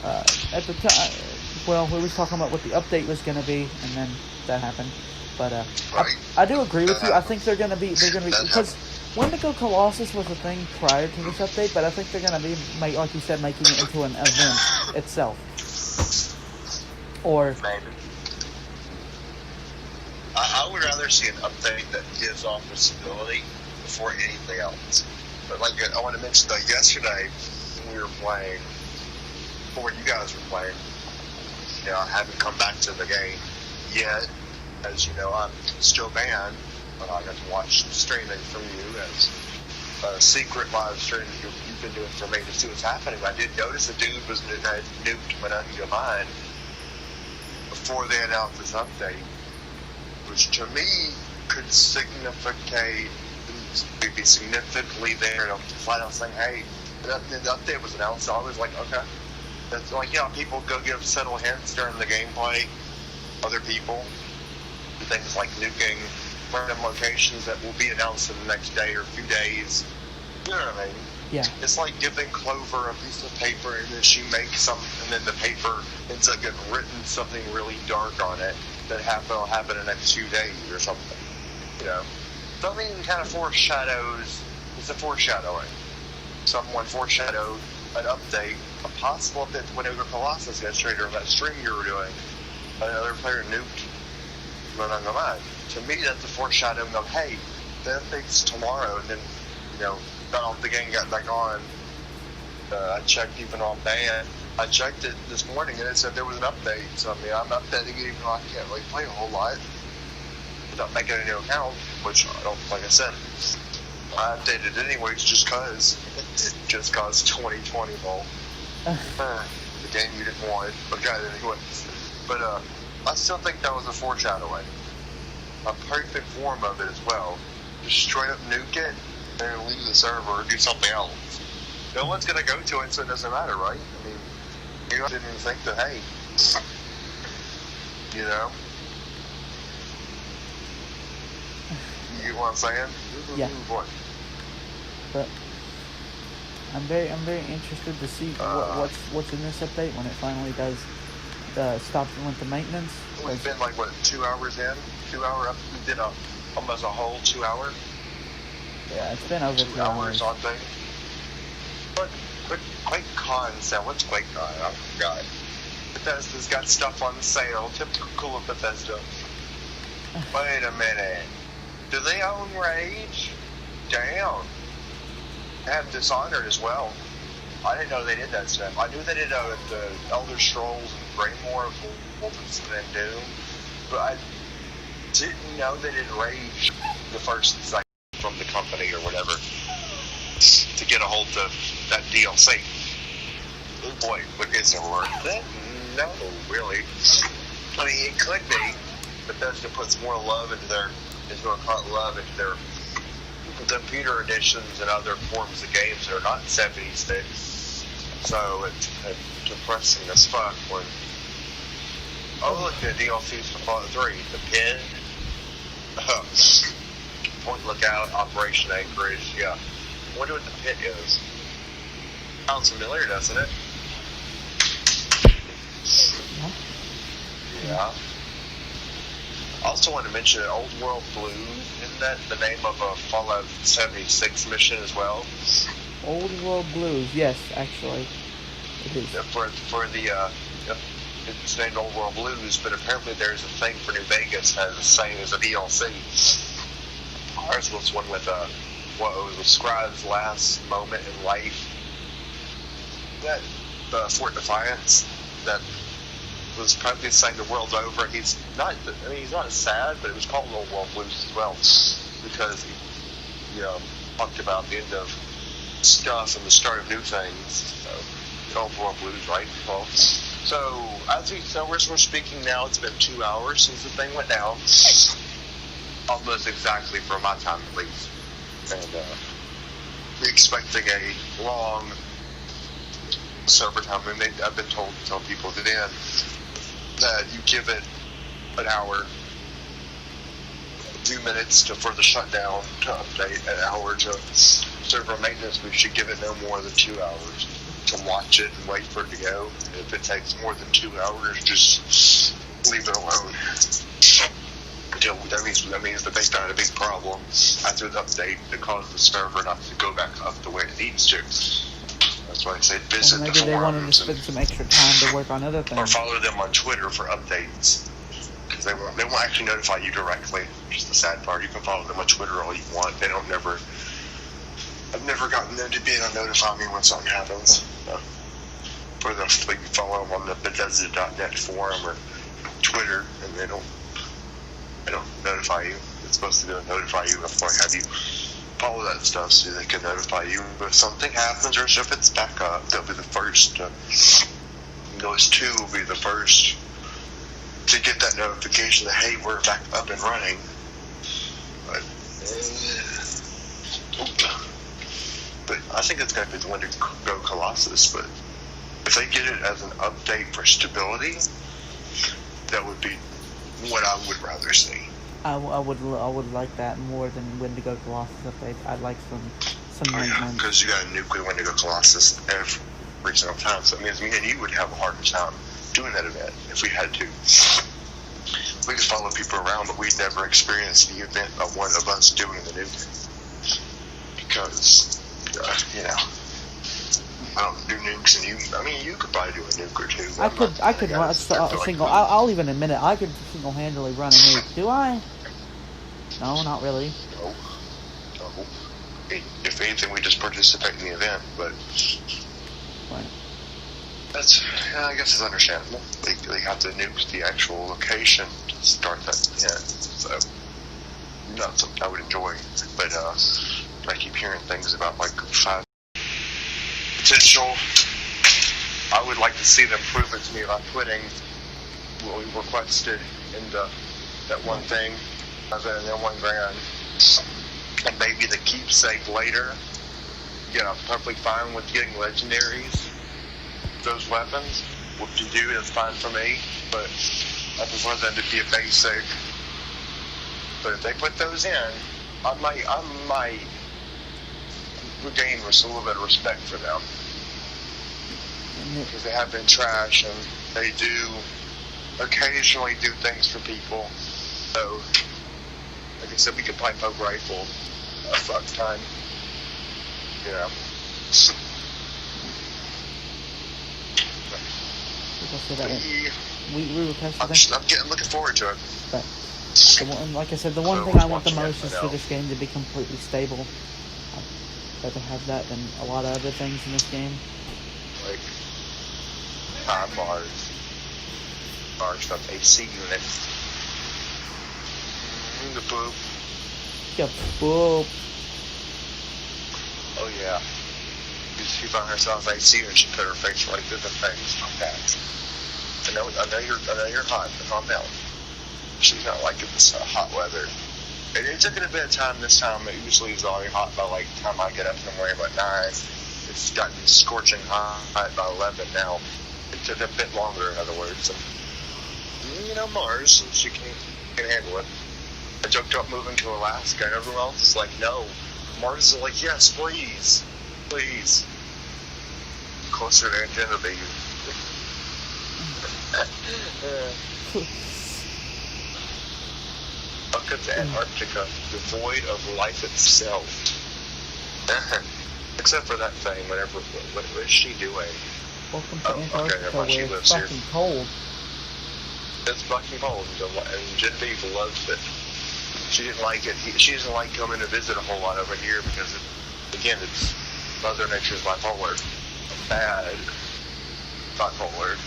At the time, well, we was talking about what the update was going to be, and then that happened. But Right. I do agree with you. I think they're going to be because Wendigo Colossus was a thing prior to this update, but I think they're going to be, like you said, making it into an event itself. Or Maybe. I would rather see an update that gives off stability before anything else. But like I want to mention that yesterday when we were playing, or when you guys were playing, you know, I haven't come back to the game yet. As you know, I'm still banned, but I got to watch streaming from you as a secret live stream you've been doing for me to see what's happening. I did notice a dude was nuked when under mine before they announced this update, which to me could significate, be significantly there to flat out saying, hey, the update was announced. So I was like, okay. That's like, you know, people go give subtle hints during the gameplay, other people. Things like nuking random locations that will be announced in the next day or a few days. You know what I mean? yeah, It's like giving Clover a piece of paper and then she makes some, and then the paper ends up getting written something really dark on it that will happen in the next few days or something. You know? Something kind of foreshadows, it's a foreshadowing. Someone foreshadowed an update, a possible update to Wendigo Colossus yesterday or that stream you were doing. Another player nuked run on the line. To me, that's a foreshadowing of, hey, the update's tomorrow, and then, you know, got off the game, got back on. I checked even on band. I checked it this morning, and it said there was an update. So, I mean, I'm updating it even though I can't really play a whole lot without making a new account, which I don't, like I said, I updated it anyways just cause 2020 ball. The game you didn't want, but got it anyways. But, I still think that was a foreshadowing. A perfect form of it as well. Just straight up nuke it and leave the server or do something else. No one's going to go to it, so it doesn't matter, right? I mean, you didn't even think that, hey, you know? You get what I'm saying? Yeah. Boy. but I'm very interested to see what's in this update when it finally does stop with the maintenance. We've been like, what, 2 hours in? 2 hour up? We did almost a whole 2 hour? Yeah, it's been over 2 hours on thing. But QuakeCon said, what's QuakeCon? I forgot. Bethesda's got stuff on sale. Typical of Bethesda. Wait a minute. Do they own Rage? Damn. They have Dishonored as well. I didn't know they did that stuff. I knew they did the Elder Scrolls and Greymoor of Wolfenstein and Doom, but I didn't know they did Rage, the first site from the company or whatever, to get a hold of that DLC. Oh boy, but is it worth it? No, really. I mean, it could be. Bethesda puts more love into their computer editions and other forms of games that are not 76. So it's depressing as fuck when, oh look, the DLCs for Fallout 3, the Pin, Point Lookout, Operation Anchorage, yeah. I wonder what the Pit is. Sounds familiar, doesn't it? Yeah. I also want to mention Old World Blues. Isn't that the name of a Fallout 76 mission as well? Old World Blues, yes, actually, it is. For the it's named Old World Blues, but apparently there's a thing for New Vegas as the same as a DLC. Ours was one with what was described last moment in life. That Fort Defiance that was probably saying the world's over. He's not. I mean, he's not sad, but it was called Old World Blues as well because he talked about the end of stuff and the start of new things. So, Old World Blues, right? Well, so as we're speaking now, it's been 2 hours since the thing went down, almost exactly for my time at least, and we're expecting a long server time. I mean, I've been told to tell people that you give it an hour, 2 minutes for the shutdown to update, an hour to server maintenance. We should give it no more than 2 hours. to watch it and wait for it to go. If it takes more than 2 hours, just leave it alone. That means that they found a big problem after the update that caused the server not to go back up the way it needs to. That's why I say visit the forums. Maybe they wanted to spend some extra time to work on other things. Or follow them on Twitter for updates. Because they won't actually notify you directly. Which is the sad part. You can follow them on Twitter all you want. They don't never... I've never gotten them to be able to notify me when something happens. For them, you can follow them on the Bethesda.net forum or Twitter, and they don't notify you. It's supposed to notify you before I have you follow that stuff so they can notify you. If something happens or if it's back up, they'll be the first. Those two will be the first to get that notification that, hey, we're back up and running. But I think it's going to be the one to go Colossus. But if they get it as an update for stability, that would be what I would rather see. I would like that more than Wendigo Colossus updates. I'd like some maintenance. Because you got a nuke Wendigo Colossus every single time. So it means me and you would have a harder time doing that event if we had to. We could follow people around, but we'd never experience the event of one of us doing the nuke. Because, I don't do nukes, and you could probably do a nuke or two. I could run a single. I'll even admit it. I could single-handedly run a nuke. Do I? No, not really. No. If anything, we just participate in the event, but right. I guess it's understandable. They have to nuke the actual location to start that event, so not something I would enjoy. But I keep hearing things about like 5 potential. I would like to see them prove it to me by putting what we requested into that one thing, other than $1 grand, and maybe the keepsake later. I'm perfectly fine with getting legendaries. Those weapons, what you do is fine for me, but I prefer them to be a basic. But if they put those in, I might regain a little bit of respect for them. Because they have been trash, and they do occasionally do things for people. So, like I said, we could play poke rifle a fuck time. We requested I'm looking forward to it. But like I said, the one thing I want the most is for this game to be completely stable. I'd rather have that than a lot of other things in this game. Like, Mars stuff, AC unit. The poop. Yeah, poop. Oh yeah. She found herself AC and she put her face right through the face like that. I know you're hot, but calm down. She's not liking this hot weather. It took it a bit of time this time. It usually is already hot by like the time I get up in the morning about 9. It's gotten scorching hot by 11 now. It took a bit longer, in other words. And, Mars, she can handle it. I joked about moving to Alaska, and everyone else is like, no. Mars is like, yes, please. Please. Closer to infinity. Look at the Antarctica, devoid of life itself. Except for that thing, what is she doing? Welcome to Antarctica, where it's fucking cold. It's fucking cold, and Genevieve loves it. She didn't like it. She doesn't like coming to visit a whole lot over here because, it's Mother Nature's bipolar. Bad bipolar.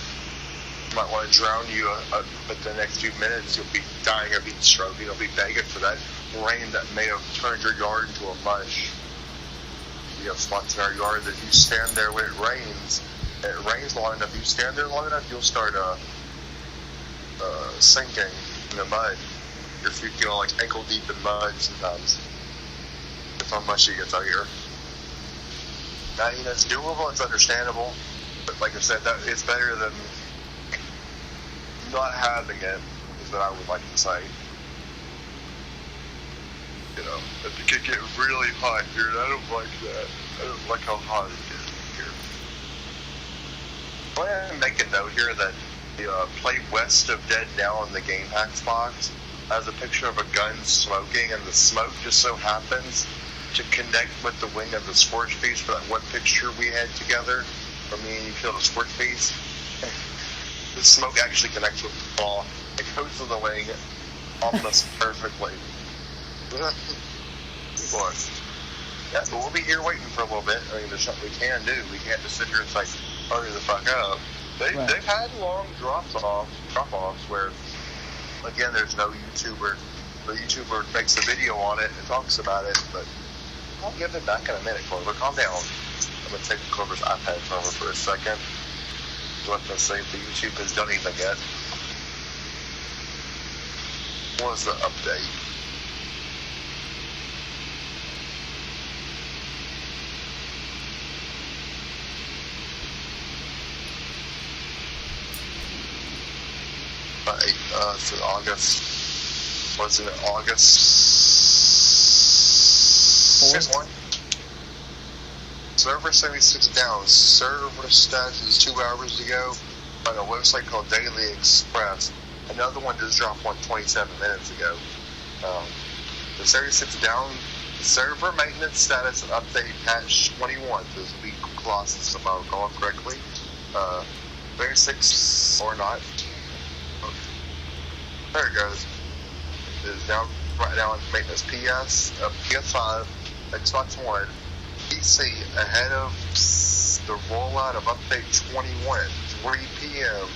Might want to drown you, but the next few minutes you'll be dying of heat stroke. You'll be begging for that rain that may have turned your yard into a mush. We have spots in our yard that you stand there when it rains. And it rains long enough. You stand there long enough, you'll start sinking in the mud. Your feet get like ankle deep in mud sometimes. If how much it gets out here. Now, it's doable. It's understandable. But like I said, that it's better than not having it, is what I would like to say. If it could get really hot here, and I don't like that. I don't like how hot it is here. I want to make a note here that the play West of Dead Now in the Game Hacks box has a picture of a gun smoking, and the smoke just so happens to connect with the wing of the scorch piece for that one picture we had together, where me and you killed a scorch piece. The smoke actually connects with the ball. It goes to the wing almost perfectly. Boy. Yeah, but we'll be here waiting for a little bit. I mean, there's something we can do. We can't just sit here and say, hurry the fuck up. They've had long drop-offs where, again, there's no YouTuber. The YouTuber makes a video on it and talks about it, but I'll give it back in a minute, Clover. Calm down. I'm going to take Clover's iPad from her for a second. Let me see if the YouTube has done anything yet. What was the update? It's in August. Wasn't it August? Here's one. Server 76 down. Server status is 2 hours ago on a website called Daily Express. Another one just dropped one 27 minutes ago. The 76 down. Server maintenance status and update patch 21. This will be Colossus, if I recall correctly. 36 or not. There it goes. It is now right now in maintenance. PS5, Xbox One, PC ahead of the rollout of update 21, 3 p.m.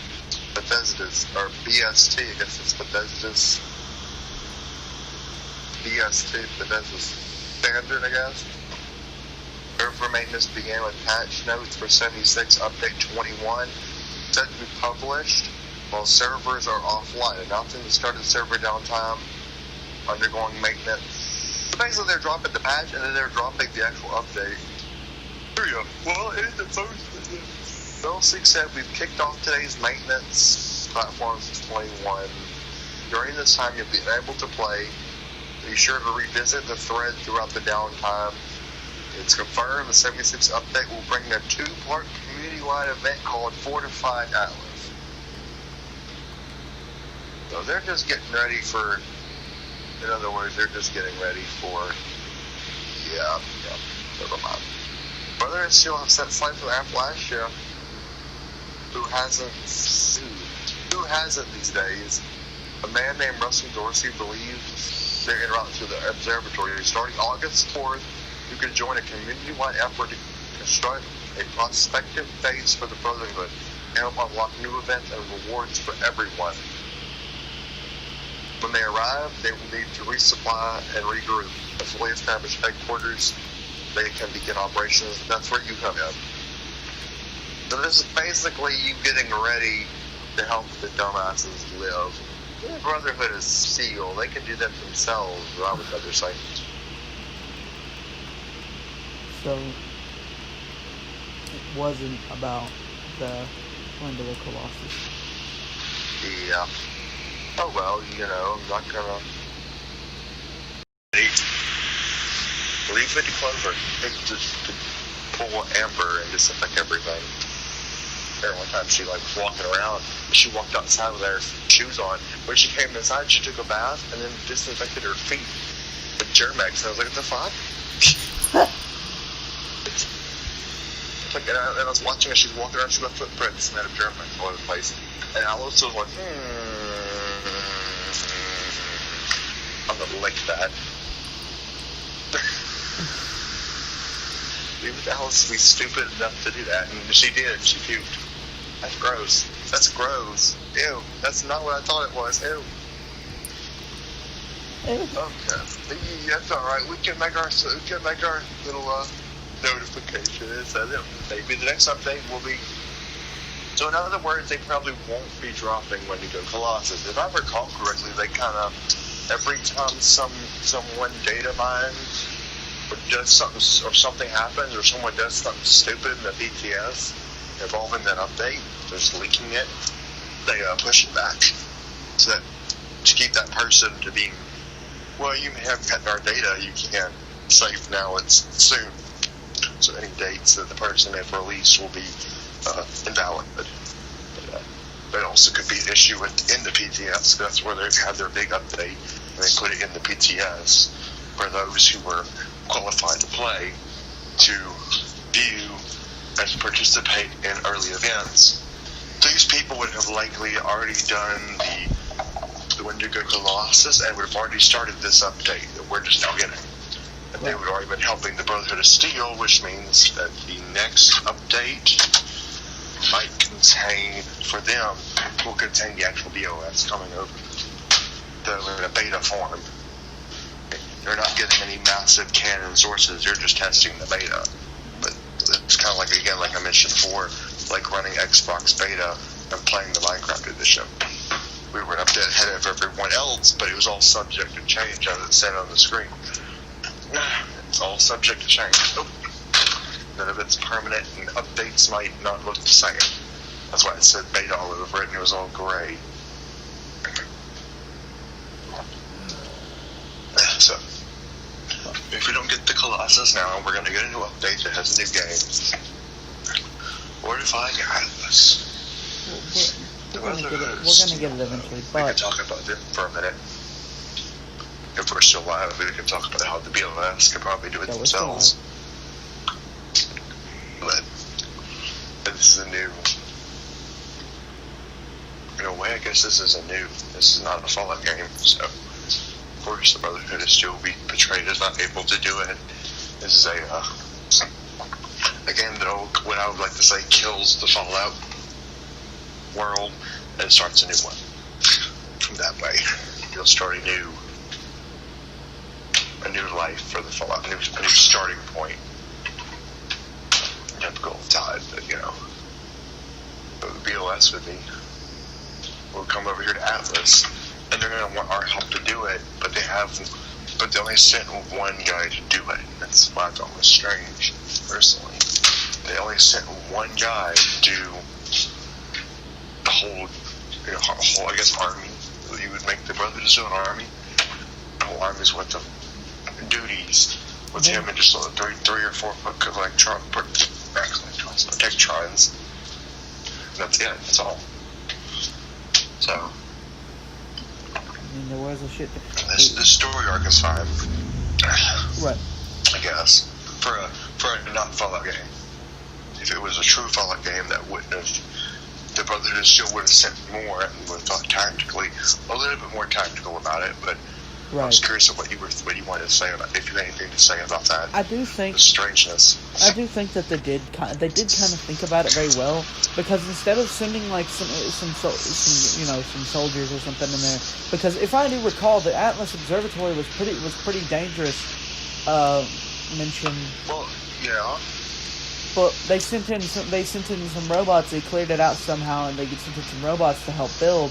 Bethesda's, or BST, I guess it's Bethesda's standard, I guess. Server maintenance began with patch notes for 76, update 21, set to be published while servers are offline, announcing the start of server downtime, undergoing maintenance. So basically they're dropping the patch and then they're dropping the actual update. Here we go. Well, in the first Bill 6 said we've kicked off today's maintenance platforms 21. During this time you'll be able to play. Be sure to revisit the thread throughout the downtime. It's confirmed the 76 update will bring a 2-part community-wide event called Fortified Atlas. So they're just getting ready for, in other words, they're just getting ready for, never mind. Brother is still upset slightly from Appalachia, who hasn't these days. A man named Russell Dorsey believes they're en route to the observatory. Starting August 4th, you can join a community-wide effort to construct a prospective base for the Brotherhood and help unlock new events and rewards for everyone. When they arrive, they will need to resupply and regroup. A fully established headquarters, they can begin operations. That's where you come in. So this is basically you getting ready to help the dumbasses live. The Brotherhood is sealed. They can do that themselves, right, with other sites. So, it wasn't about the Land of the Colossus. Yeah. Oh well, I'm not gonna leave it to Clover. Just to pull Amber and disinfect everything. There one time she was walking around, she walked outside with her shoes on. When she came inside, she took a bath and then disinfected her feet with Germex. And I was like, what the fuck? And I was watching her, she was walking around, she left footprints made of Germex all over the place. And I was just like, I'm gonna lick that. Even Alice would be stupid enough to do that, and she did. She puked. That's gross. That's gross. Ew. That's not what I thought it was. Ew. Okay. That's all right. We can make our little notification. It says it. Maybe the next update will be. So in other words, they probably won't be dropping Wendigo Colossus. If I recall correctly, they kind of every time someone data mines or does something or something happens or someone does something stupid in the BTS involving that update, just leaking it, they push it back so that to keep that person to being, well, you have gotten our data, you can't save now, it's soon. So any dates that the person may have released will be invalid. But it also could be an issue in the PTS. That's where they've had their big update, and they put it in the PTS for those who were qualified to play, to view and participate in early events. These people would have likely already done the Wendigo Colossus and would have already started this update that we're just now getting. And they would have already been helping the Brotherhood of Steel, which means that the next update might contain, for them, will contain the actual BOS coming over. Though in a beta form. They're not getting any massive canon sources, they're just testing the beta. But it's kind of like, again, like I mentioned before, like running Xbox beta and playing the Minecraft edition. We were up ahead of everyone else, but it was all subject to change as it said on the screen. It's all subject to change. None of it's permanent, and updates might not look the same. That's why it said beta all over it, and it was all gray. So, if we don't get the Colossus now, we're going to get a new update that has a new game. Fortifying Atlas. We're going to get it eventually, but... We can talk about them for a minute. If we're still alive, we can talk about how the BLS could probably do it themselves. But this is a new... In a way, I guess this is not a Fallout game, so... Of course, the Brotherhood is still betrayed as not able to do it. This is a game that what I would like to say kills the Fallout world and starts a new one. From that way, you'll start a new life for the Fallout, a new starting point. Typical tide, but the BOS would be. We'll come over here to Atlas. And they're going to want our help to do it, but they only sent one guy to do it. That's why it's almost strange, personally. They only sent one guy to do the whole, I guess, army. You would make the Brothers do an army. The whole army's worth of duties with him and just three or four protectrons. That's it. That's all. So. I mean, there was a shit... The story arc is fine. Right. I guess. For a not Fallout game. If it was a true Fallout game, that wouldn't have... The Brotherhood still would have sent more and would have thought tactically, a little bit more tactical about it, but right. I was curious of what you wanted to say about, if you had anything to say about that. I do think... The strangeness. I do think that they did kind of think about it very well, because instead of sending like some soldiers or something in there, because if I do recall, the Atlas Observatory was pretty dangerous. Mentioned. Well, yeah. But they sent in some robots. They cleared it out somehow, and they sent in some robots to help build.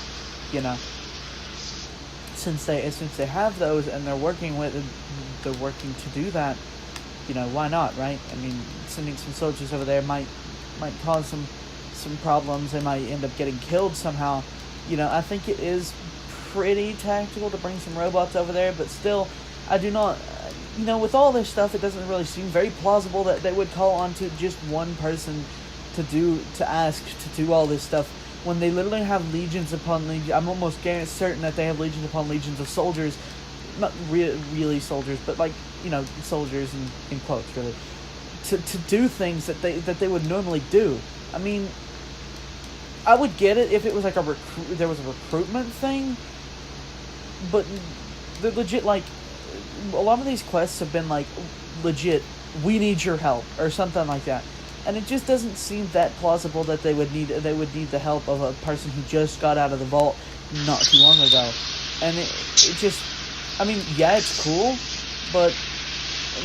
Since they have those and they're working to do that, why not, right? I mean, sending some soldiers over there might cause some problems. They might end up getting killed somehow. I think it is pretty tactical to bring some robots over there, but still, I do not. With all this stuff, it doesn't really seem very plausible that they would call on to just one person to ask to do all this stuff, when they literally have legions upon legions. I'm almost certain that they have legions upon legions of soldiers, not really soldiers, but soldiers in quotes, really, to do things that they would normally do. I mean, I would get it if it was like there was a recruitment thing, but they're legit, like, a lot of these quests have been like, legit, we need your help, or something like that. And it just doesn't seem that plausible that they would need the help of a person who just got out of the vault not too long ago. And it just, I mean, yeah, it's cool, but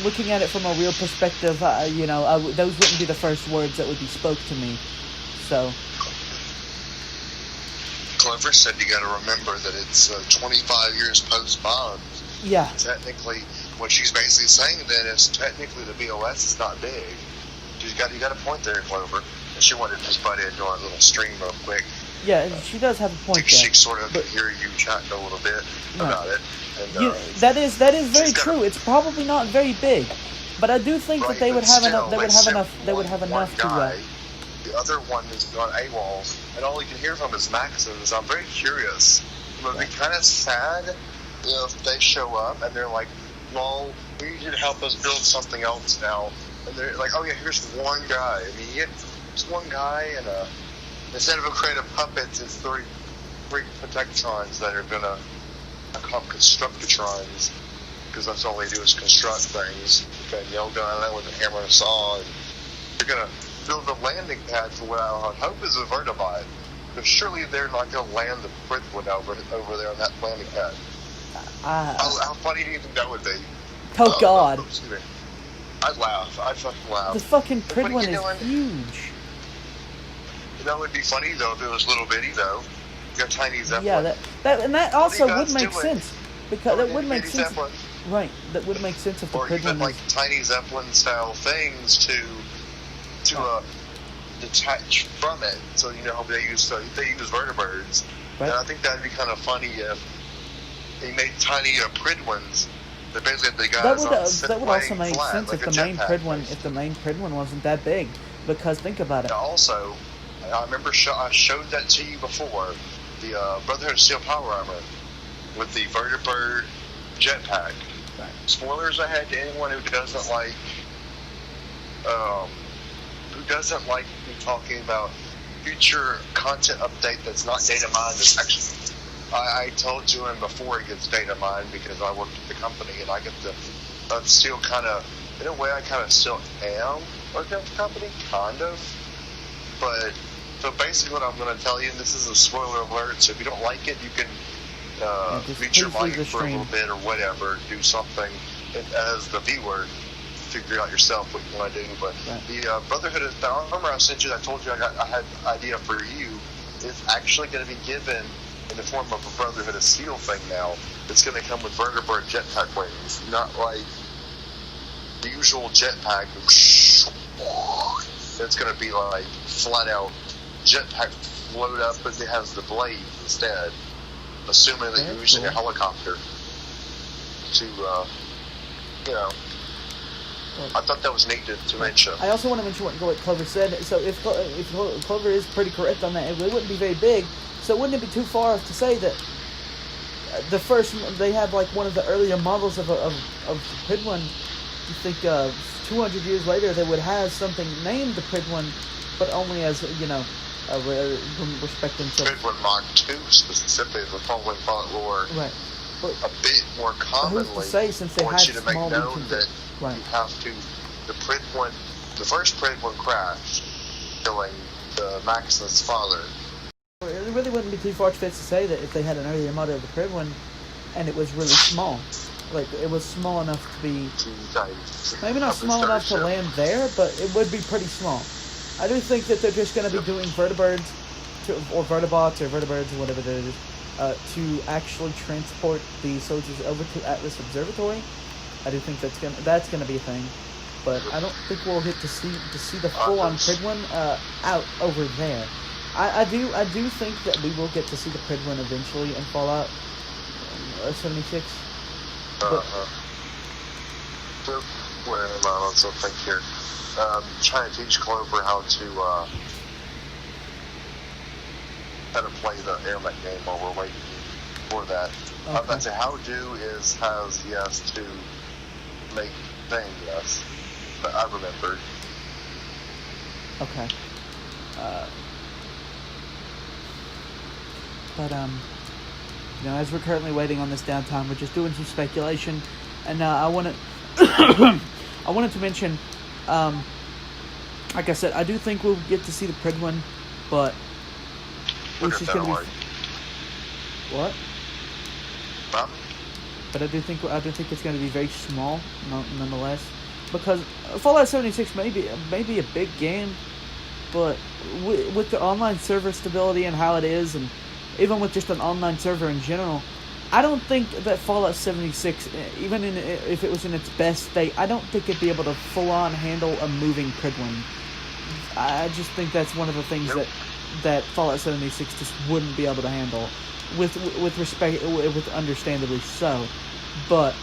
looking at it from a real perspective, those wouldn't be the first words that would be spoke to me. So. Clover said you got to remember that it's 25 years post-Bond. Yeah. Technically, what she's basically saying then is technically the BOS is not big. You got a point there, Clover. And she wanted to just butt into our little stream real quick. Yeah, she does have a point there. She sort of could hear you chatting a little bit about it. And, that is very true. It's probably not very big. But I do think right? that they would But have still, enough. They would it's have still enough. They would have one enough to. guy. The other one is on AWOL, and all you can hear from is Maxons. I'm very curious. It would be kind of sad if they show up and they're like, "Well, we need you to help us build something else now." And they're like, "Oh yeah, here's one guy." I mean, it's one guy, and instead of creative puppets, it's three Protectrons that are gonna become Constructatrons, because that's all they do is construct things. Got a nail gun with a hammer and a saw, and you're gonna build a landing pad for what I hope is a Vertibot. But surely they're not gonna land the Pridwin over there on that landing pad. How funny do you think that would be? Oh God! Excuse me. I'd laugh. I'd fucking laugh. The fucking Like, what are Pridwin you is doing? huge. That would be funny though if it was little bitty though. You got tiny Zeppelin. Yeah, that also guys would make doing? sense because that would make Itty sense. Zeppelin. Right, that would make sense if the Or even Pridwin like is. tiny Zeppelin style things to detach from it. So you know how they use vertibirds. Right. And I think that'd be kind of funny if they made tiny Pridwins. That basically the guys That would also make flat, sense like if a the main jetpack, Pridwin wasn't that big, because think about it. Now also, I remember I showed that to you before, the Brotherhood of Steel Power Armor with the Vertibird jetpack. Right. Spoilers ahead to anyone who doesn't like me talking about future content update that's not data mined. That's actually, I told you him before it gets data mined because I worked at the company and I get to. I'm still kind of, in a way, I kind of still am working at the company, kind of. But so basically, what I'm going to tell you, and this is a spoiler alert. So if you don't like it, you can mute your mic for a little bit or whatever. Do something as the viewer. Figure out yourself what you want to do. But right. the Brotherhood of the armor I sent you, I told you I had an idea for you. Is actually going to be given in the form of a Brotherhood of Steel thing now. It's going to come with Vertibird jetpack wings, not like the usual jetpack. It's going to be like flat out jetpack float up, but it has the blade instead. Assuming that you're using a helicopter to, I thought that was neat to mention. I also want to mention what Clover said. So if Clover is pretty correct on that, it wouldn't be very big. So wouldn't it be too far off to say that the first they had like one of the earlier models of the Pridwin? You think 200 years later they would have something named the Pridwin, but only as respecting to Pridwin Mach 2 specifically, the following thought lore. Right. But a bit more commonly, who's to say, since they I want had you to make small known that right. you have to. The first Pridwin crashed, killing the Maximus' father. It really wouldn't be too far-fetched to say that if they had an earlier model of the Pridwin, and it was really small, like it was small enough to be, maybe not small enough to land there, but it would be pretty small. I do think that they're just going to be doing vertibirds, or vertibots, or vertibirds, or whatever it is, to actually transport the soldiers over to Atlas Observatory. I do think that's gonna be a thing, but I don't think we'll get to see the full-on Pridwin out over there. I do think that we will get to see the Pridwin eventually in Fallout 76. Wait a moment, let's think here. Trying to teach Clover how to play the airmech game while we're waiting for that. Okay. I was about to say, how do has yes to make thing yes, but I remembered. Okay. But as we're currently waiting on this downtime, we're just doing some speculation, and I wanted to mention, like I said, I do think we'll get to see the Pridwin, but which is going to be what? Huh? But I do think it's going to be very small, nonetheless, because Fallout 76 may be a big game, but with the online server stability and how it is, and even with just an online server in general, I don't think that Fallout 76, even if it was in its best state, I don't think it'd be able to full-on handle a moving Pridwin. I just think that's one of the things that Fallout 76 just wouldn't be able to handle, with understandably so. But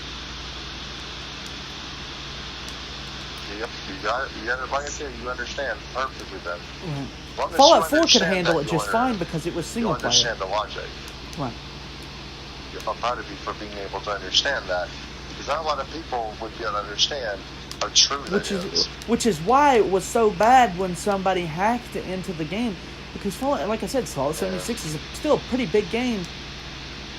You got it. Like I said, you understand perfectly then. Right. As long as Fallout you 4 could understand handle that, it just fine because it was you single player. understand the logic. Right. I'm proud of you for being able to understand that, because not a lot of people would be able to understand how true that is. Which is why it was so bad when somebody hacked into the game, because Fallout, like I said, Fallout 76 is still a pretty big game.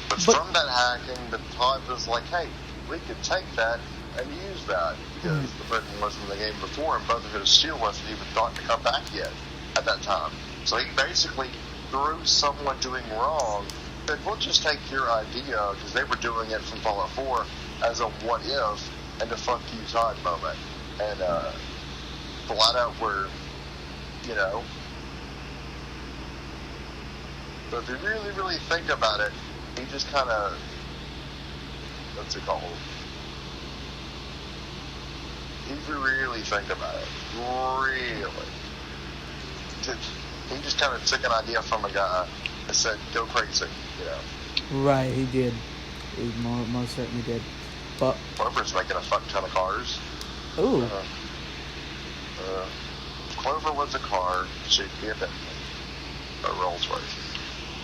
But from that hacking, the Todd was like, hey, we could take that and use that, because the person wasn't in the game before, and Brotherhood of Steel wasn't even thought to come back yet at that time. So he basically, through someone doing wrong, said, we'll just take your idea, because they were doing it from Fallout 4 as a what if and a fuck you Todd moment. And flat out were, you know. So if you really, really think about it, he just kind of, what's it called? If you really think about it, really, he just kind of took an idea from a guy and said, go crazy, you know. Right, he did. He most certainly did. But Clover's making a fuck ton of cars. Ooh. Clover was a car, she'd be a Bentley, a Rolls Royce.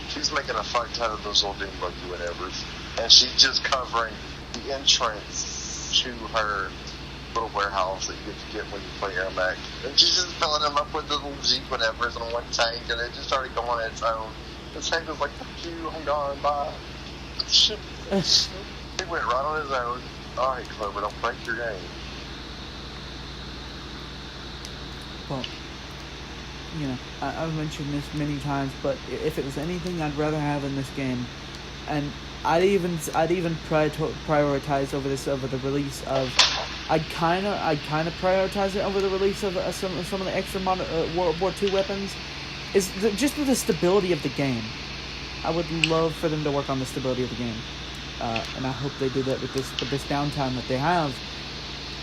She's making a fuck ton of those little dune buggy whatevers, and she's just covering the entrance to her little warehouse that you get when you play Air Mac. And she's just filling them up with the little Jeep whatevers in one tank, and it just started going on its own. The tank was like, fuck you, I'm gone, bye. He went right on his own. Alright, Clover, don't break your game. Well, you know, I've mentioned this many times, but if it was anything I'd rather have in this game, and I'd even prioritize over the release of, I'd kind of prioritize it over the release of some of the extra World War II weapons, is just the stability of the game. I would love for them to work on the stability of the game, and I hope they do that with this downtime that they have,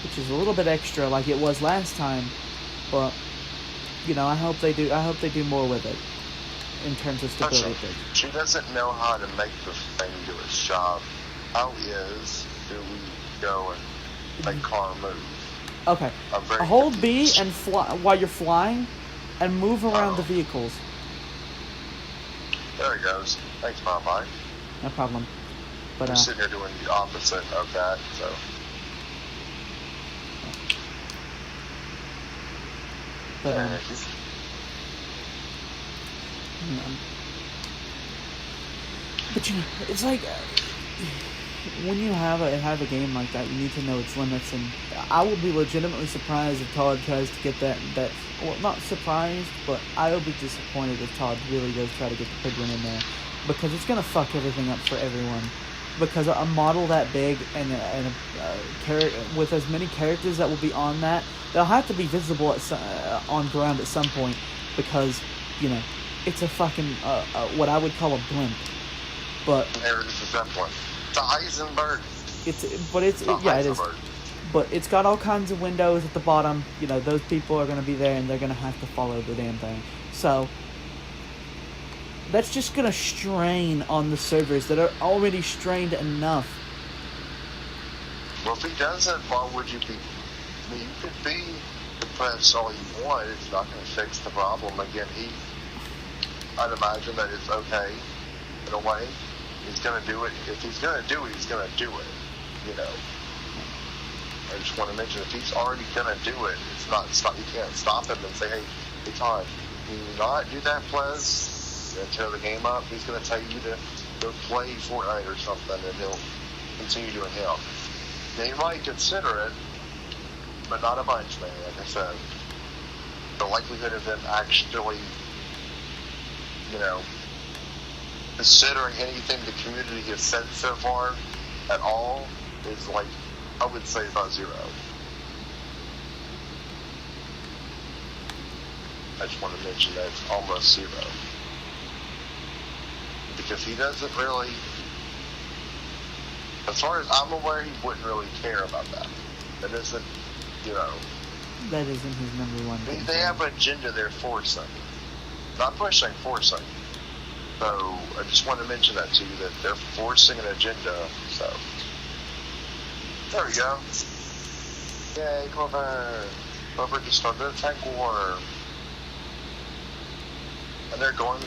which is a little bit extra, like it was last time, but you know, I hope they do more with it in terms of stability. She doesn't know how to make the thing do its job. How do we go and make car move? Okay. Hold B and fly while you're flying, and move around the vehicles. There it goes. Thanks, Popeye. No problem. But I'm sitting here doing the opposite of that, so. But you know, it's like when you have a game like that, you need to know its limits, and I will be legitimately surprised if Todd tries to get that. Well, not surprised, but I will be disappointed if Todd really does try to get the Pigwin in there, because it's gonna fuck everything up for everyone. Because a model that big and a with as many characters that will be on that, they'll have to be visible on ground at some point, because, you know, it's a fucking what I would call a blimp. But there it is, a Zeppelin. It's a Heisenberg. It is. But it's got all kinds of windows at the bottom. You know, those people are going to be there, and they're going to have to follow the damn thing. So that's just going to strain on the servers that are already strained enough. Well, if he does it, why would you be? I mean, you could be depressed all you want. It's not going to fix the problem. Again, I'd imagine that it's okay in a way. He's going to do it. If he's going to do it, he's going to do it. You know. I just want to mention, if he's already going to do it, it's not. You can't stop him and say, "Hey, Todd, can you not do that, please?" And tear the game up. He's going to tell you to go play Fortnite or something, and he'll continue doing him. They might consider it, but not a bunch, man. Like I said, the likelihood of them actually, you know, considering anything the community has said so far at all is, like, I would say about zero. I just want to mention that it's almost zero. Because he doesn't really, as far as I'm aware, he wouldn't really care about that. That isn't, you know. That isn't his number one thing. They have an agenda they're forcing. Not pushing, forcing. So, I just want to mention that to you, that they're forcing an agenda, so. There we go. Yay, Clover. Whoever just started a tank war. And they're going,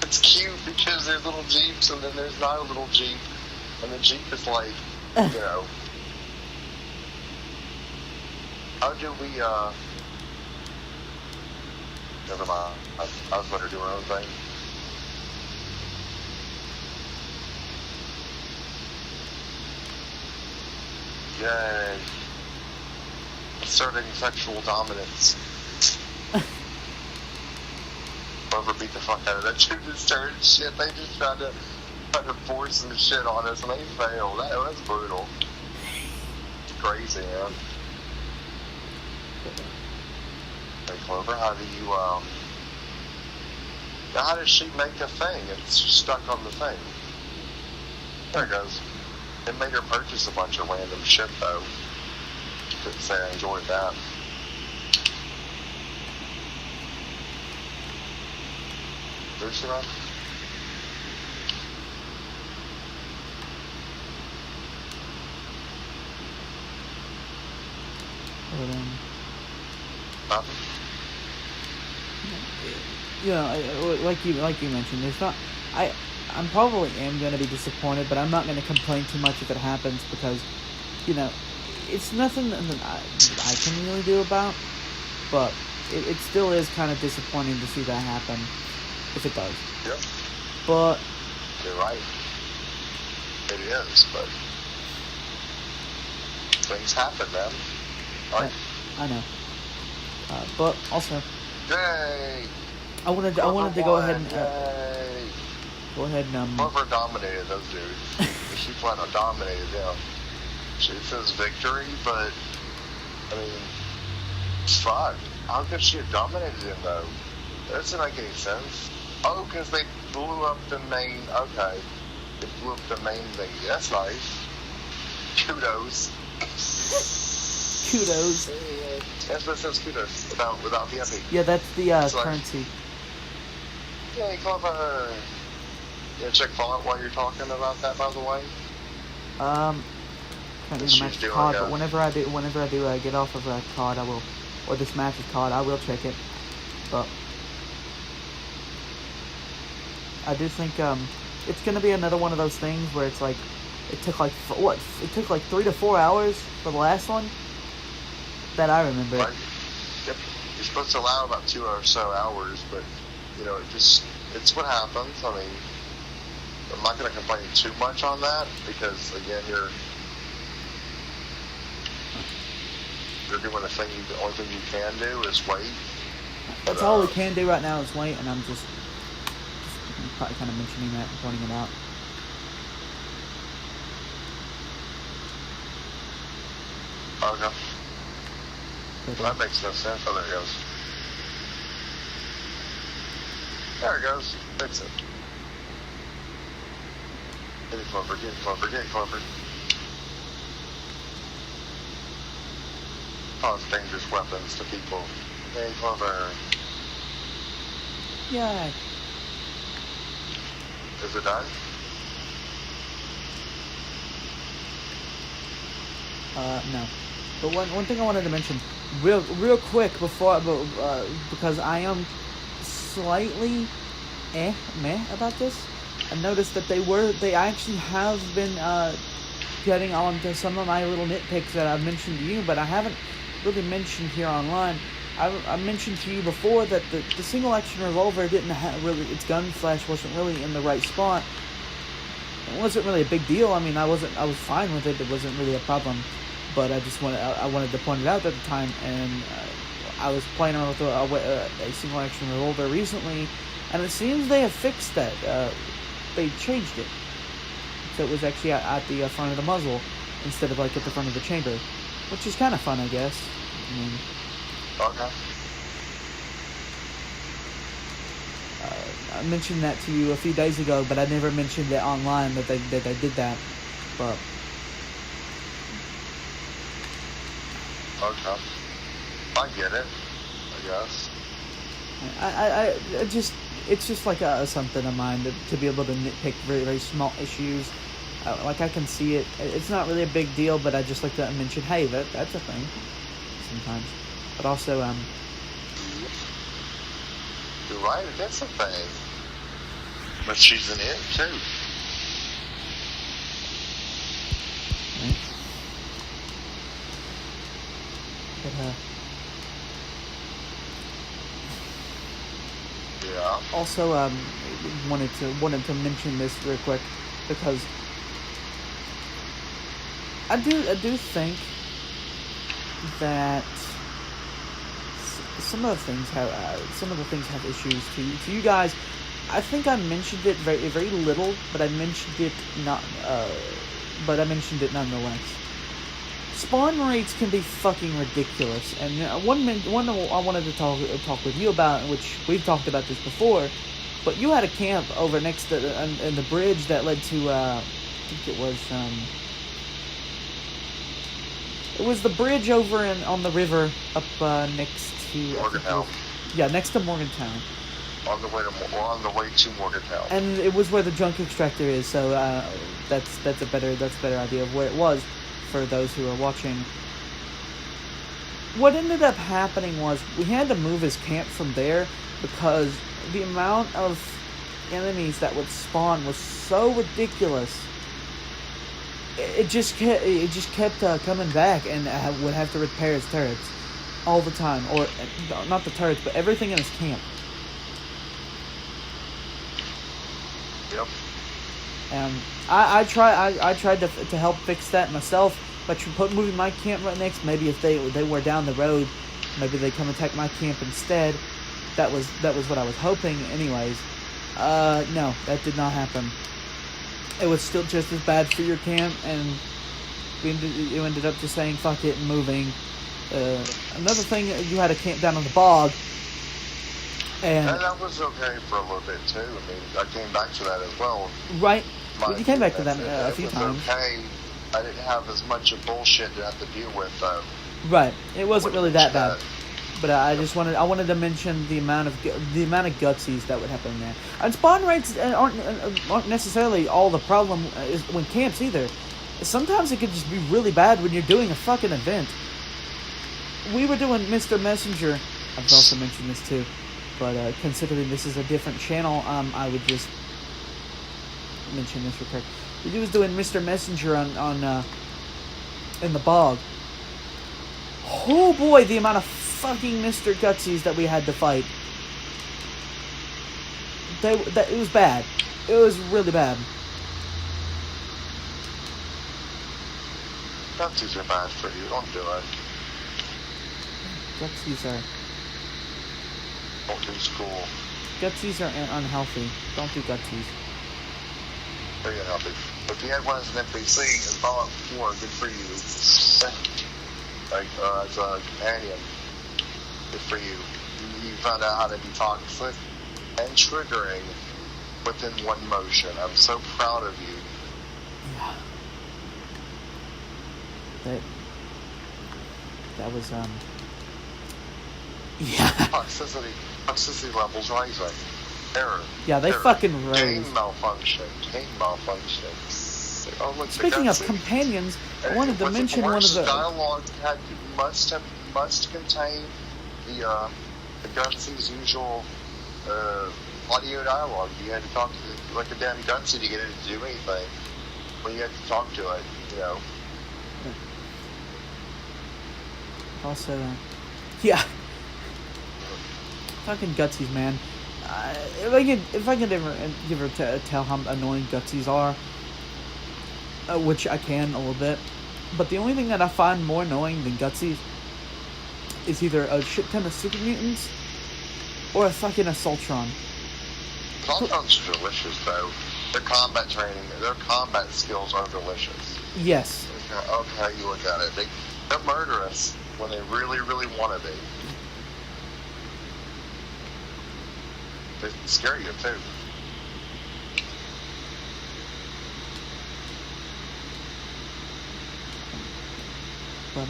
it's cute because there's little Jeeps and then there's not a little Jeep. And the Jeep is like, you know, how do we, never mind. I was going to do our own thing. Yay. Asserting sexual dominance. Whoever beat the fuck out of that dude this turn shit, they just tried to force some shit on us and they failed. That was brutal. It's crazy, man. Hey Clover, how do you how does she make a thing? It's stuck on the thing. There it goes. It made her purchase a bunch of random shit though. Couldn't say I enjoyed that. There's around. Nothing. You know, like you mentioned, there's not. I'm probably am going to be disappointed, but I'm not going to complain too much if it happens because, you know, it's nothing that I can really do about. But it still is kind of disappointing to see that happen if it does. Yep. But you're right. It is, but things happen, man. Right? I know. But also, yay! I wanted to go ahead and whoever dominated those dudes, she flat out dominated them. She says victory, but I mean, fuck. How could she have dominated them though? That doesn't make any sense. Oh, because they blew up the main. Okay, they blew up the main thing. That's nice. Kudos. Kudos. That's what it says. Kudos without the epi. Yeah, that's the currency. Yeah, clever. Yeah, check Fallout while you're talking about that, by the way. Can't do the match with COD, but whenever I do get off of COD, I will, or this match with COD, I will check it. But I do think it's gonna be another one of those things where it's like it took like 3 to 4 hours for the last one that I remember. Right. Yep. You're supposed to allow about 2 or so hours, but you know, it's what happens. I mean, I'm not going to complain too much on that because again, you're doing the only thing you can do is wait. That's all we can do right now is wait, and I'm just probably kind of mentioning that and pointing it out. Okay. Well, that makes no sense. Oh, there it goes. There it goes. Fix it. Get it, Clover. Get it, Clover. Get it, Clover. Cause dangerous weapons to people. Hey, Clover. Yeah. Is it done? No. But one thing I wanted to mention, real quick before, because I am slightly meh about this. I noticed that they actually have been getting on to some of my little nitpicks that I've mentioned to you, but I haven't really mentioned here online. I mentioned to you before that the single action revolver didn't have really, its gun flash wasn't really in the right spot. It wasn't really a big deal. I mean, I was fine with it. It wasn't really a problem. But I wanted to point it out at the time, and I was playing around with a single action revolver recently, and it seems they have fixed that. They changed it, so it was actually at the front of the muzzle instead of like at the front of the chamber, which is kind of fun, I guess. I mean, okay. I mentioned that to you a few days ago, but I never mentioned it online that they did that. But okay, I get it. I guess. I just, it's just like something of mine to be able to nitpick very, very small issues. Like I can see it. It's not really a big deal, but I just like to mention, hey, that's a thing. Sometimes. But also, You're right, it is a thing. But she's in it, too. right? But, Yeah. also, wanted to mention this real quick because I do think that some of the things have issues to you guys. I think I mentioned it very very little, but I mentioned it nonetheless. Spawn rates can be fucking ridiculous, and one I wanted to talk with you about, which we've talked about this before, but you had a camp over next to in the bridge that led to I think it was the bridge over on the river up next to Morgantown. Yeah, next to Morgantown. On the way to Morgantown. And it was where the junk extractor is, so that's a better idea of where it was for those who are watching. What ended up happening was we had to move his camp from there because the amount of enemies that would spawn was so ridiculous. It just kept coming back, and I would have to repair his turrets all the time, or not the turrets, but everything in his camp. Yep. I tried to help fix that myself by moving my camp right next. Maybe if they were down the road, maybe they come attack my camp instead. That was what I was hoping. Anyways, no, that did not happen. It was still just as bad for your camp, and you ended up just saying fuck it and moving. Another thing, you had a camp down on the bog. And that was okay for a little bit too. I mean, I came back to that as well. Right. You came back to that a few times. Okay. I didn't have as much of bullshit to have to deal with. Right. It wasn't really that bad. But I wanted to mention the amount of gutsies that would happen there. And spawn rates aren't necessarily all the problem when camps either. Sometimes it could just be really bad when you're doing a fucking event. We were doing Mr. Messenger. I've also mentioned this too. But considering this is a different channel, I would just mention this real quick. He was doing Mr. Messenger on in the bog. Oh boy, the amount of fucking Mr. Gutsies that we had to fight. It was bad. It was really bad. Gutsies are bad for you. Don't do it. Gutsies are... Don't do school. Gutsies are unhealthy. Don't do gutsies. Very unhealthy. If you had one as an NPC and Fallout 4, good for you. Like, as a companion, good for you. You found out how to be toxic and triggering within one motion. I'm so proud of you. Yeah. That was, yeah. Toxicity levels rising. Error. Yeah, they fucking rose. Game malfunction. Oh, look, speaking of companions, I wanted to mention one of the dialogue must contain the Gutsy's usual audio dialogue. You had to talk to like a damn Gutsy to get it to do anything. When you had to talk to it, you know. Also, yeah. Fucking Gutsies, man. If I could ever tell how annoying Gutsies are, which I can a little bit, but the only thing that I find more annoying than Gutsies is either a shit ton of super mutants or a fucking Assaultron. Assaultrons are delicious, though. Their combat training, their combat skills are delicious. Yes. Okay, how you look at it. They're murderous when they really, really want to be. They scare you, too. But,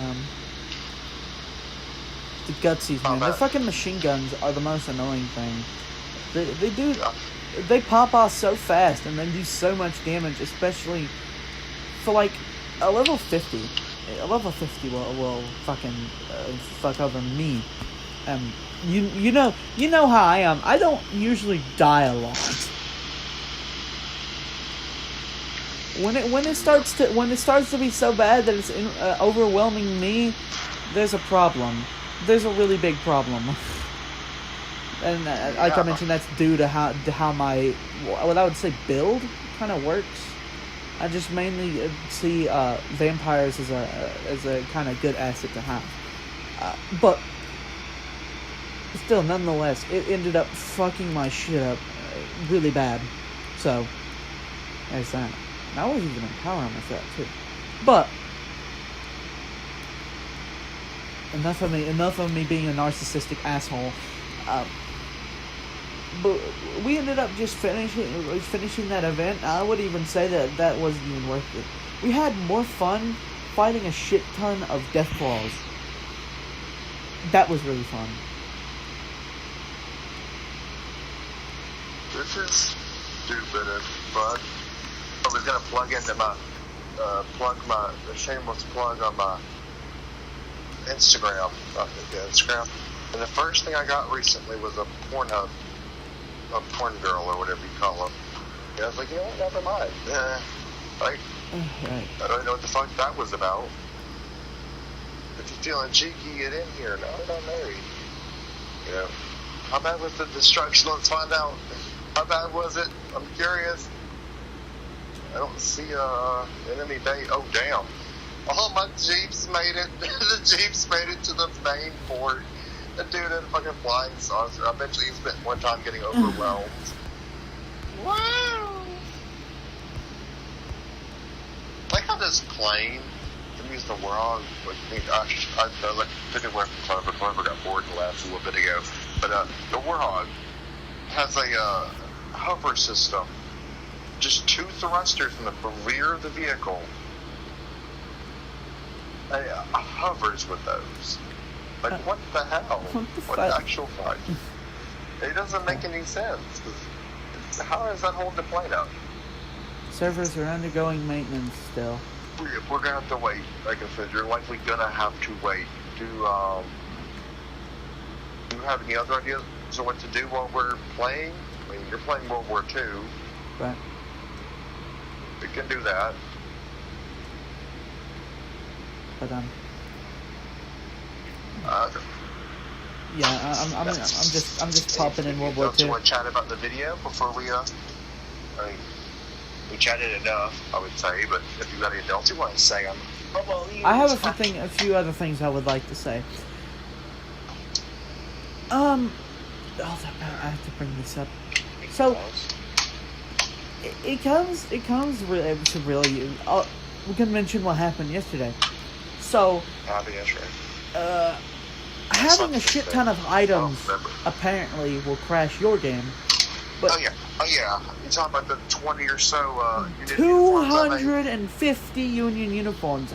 the Gutsies, man. Their fucking machine guns are the most annoying thing. They pop off so fast and then do so much damage, especially for, like, a level 50. a level 50 will fucking fuck over me. You know how I am. I don't usually die a lot. When it starts to be so bad that it's overwhelming me, there's a problem. There's a really big problem. And like I mentioned, that's due to how my, what I would say, build kind of works. I just mainly see vampires as a kind of good asset to have, but still, nonetheless, it ended up fucking my shit up really bad. So there's that. And I was even empowering myself too. But enough of me being a narcissistic asshole. But we ended up just finishing that event. I would even say that wasn't even worth it. We had more fun fighting a shit ton of death claws. That was really fun. This is stupid as fuck. I was gonna plug into my the shameless plug on my Instagram. Instagram. And the first thing I got recently was a Pornhub. A porn girl or whatever you call them. Yeah, I was like, you know what, never mind. Right? Right. I don't know what the fuck that was about. If you're feeling cheeky, get in here. No, I'm not married. You know, how bad was the destruction? Let's find out. How bad was it? I'm curious. I don't see enemy base. Oh, damn. All my Jeeps made it. The Jeeps made it to the main port. The dude had a fucking flying saucer. I bet you he spent one time getting overwhelmed. Wow! Like how this plane, to use the Warhog, I took it away from Clover. Clover got bored and left a little bit ago. But the Warhog has a hover system. Just 2 thrusters in the rear of the vehicle. It hovers with those. Like, what the hell? What the actual fuck? It doesn't make any sense. How does that hold the plane up? Servers are undergoing maintenance still. We're gonna have to wait. Like I said, you're likely gonna have to wait. Do you have any other ideas of what to do while we're playing? I mean, you're playing World War II. Right. We can do that. But yeah, I'm just popping in World War II. Do you want to chat about the video before we I mean, we chatted enough, I would say. But if you got anything else you want to say, I have a few other things I would like to say. I have to bring this up. So it comes really to really. We can mention what happened yesterday. So. Having a shit ton of items apparently will crash your game. But oh yeah. You're talking about the 20 or so 250 Union uniforms.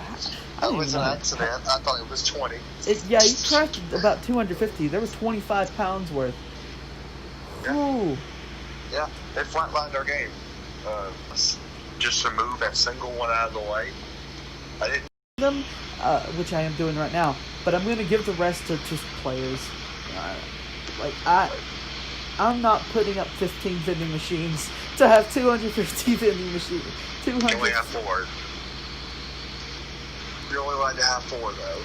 That was an accident. I thought it was 20. Yeah, you crashed about 250. There was 25 pounds worth. Yeah. Ooh. Yeah, they flatlined our game. Just to move that single one out of the way. I didn't. Them, which I am doing right now, but I'm going to give the rest to just players. I'm not putting up 15 vending machines to have 250 vending machines. 200. You only have 4. You're only allowed to have 4 though.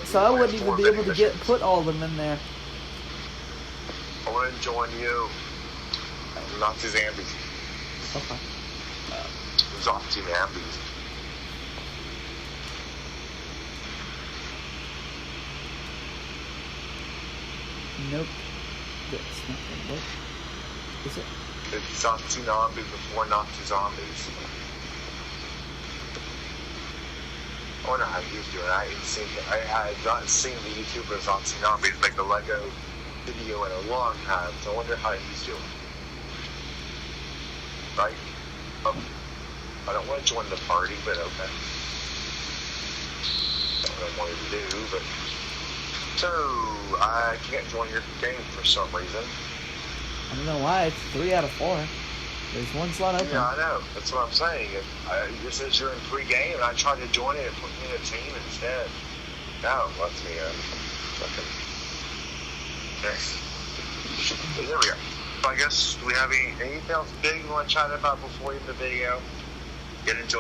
So I wouldn't even be able to put all of them in there. I want to join you. Nazi zombies. Okay. Nazi zombies. Nope. That's not gonna work. Is it? It's Nazi zombies before Nazi zombies. I wonder how he's doing. I had not seen the YouTuber Nazi zombies make a Lego video in a long time, so I wonder how he's doing. Right? I don't want to join the party, but okay. I don't know what I wanted to do, but. So, I can't join your game for some reason. I don't know why. It's 3 out of 4. There's one slot open. Yeah, I know. That's what I'm saying. If this is you're in pre-game, and I tried to join it and put me in a team instead. Now it lets me in. Fucking. Okay. There we go. So I guess, do we have anything else big we want to chat about before we end the video? Get into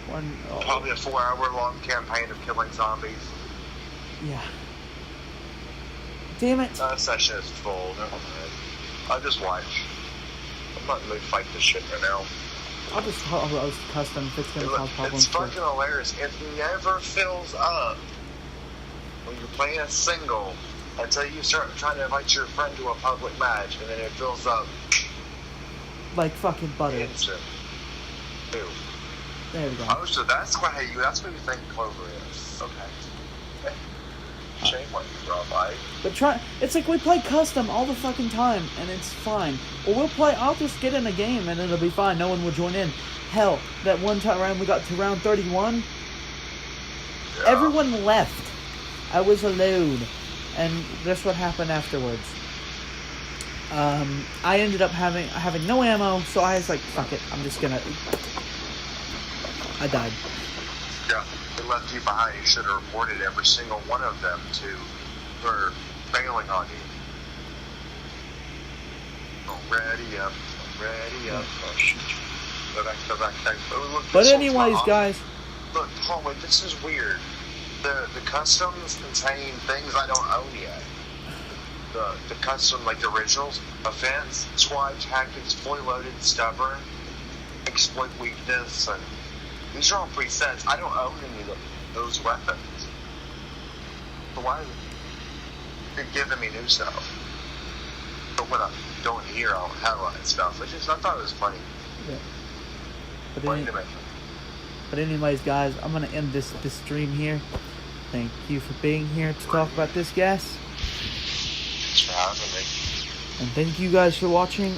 probably a 4-hour-long campaign of killing zombies. Yeah. Damn it. That session is full. Never mind. I'll just watch. I'm not in the mood to fight this shit right now. I'll just host custom if it's going to cause problems. It's fucking hilarious. It never fills up when you're playing a single until you start trying to invite your friend to a public match, and then it fills up like fucking butter. Instant. Ew. There we go. Oh, so that's what you think Clover is. Okay. Shame what you brought by. But it's like we play custom all the fucking time, and it's fine. Or I'll just get in a game, and it'll be fine. No one will join in. Hell, that one time around we got to round 31, yeah. Everyone left. I was alone. And that's what happened afterwards. I ended up having no ammo, so I was like, fuck it, I'm just gonna... I died. Yeah, they left you behind. You should have reported every single one of them for failing on you. Ready up. Oh, shoot. Go back. Oh, look, but anyways, guys... Look, hold on, this is weird. The customs contain things I don't own yet. The custom, like the originals, offense, squad tactics, fully loaded, stubborn, exploit weakness, and these are all presets. I don't own any of those weapons. So why is it giving me new stuff? But when I'm going here, I don't have a lot of stuff. I thought it was funny. Yeah. But anyways, guys, I'm gonna end this stream here. Thank you for being here to talk about this, guys. Thanks for having me. And thank you guys for watching.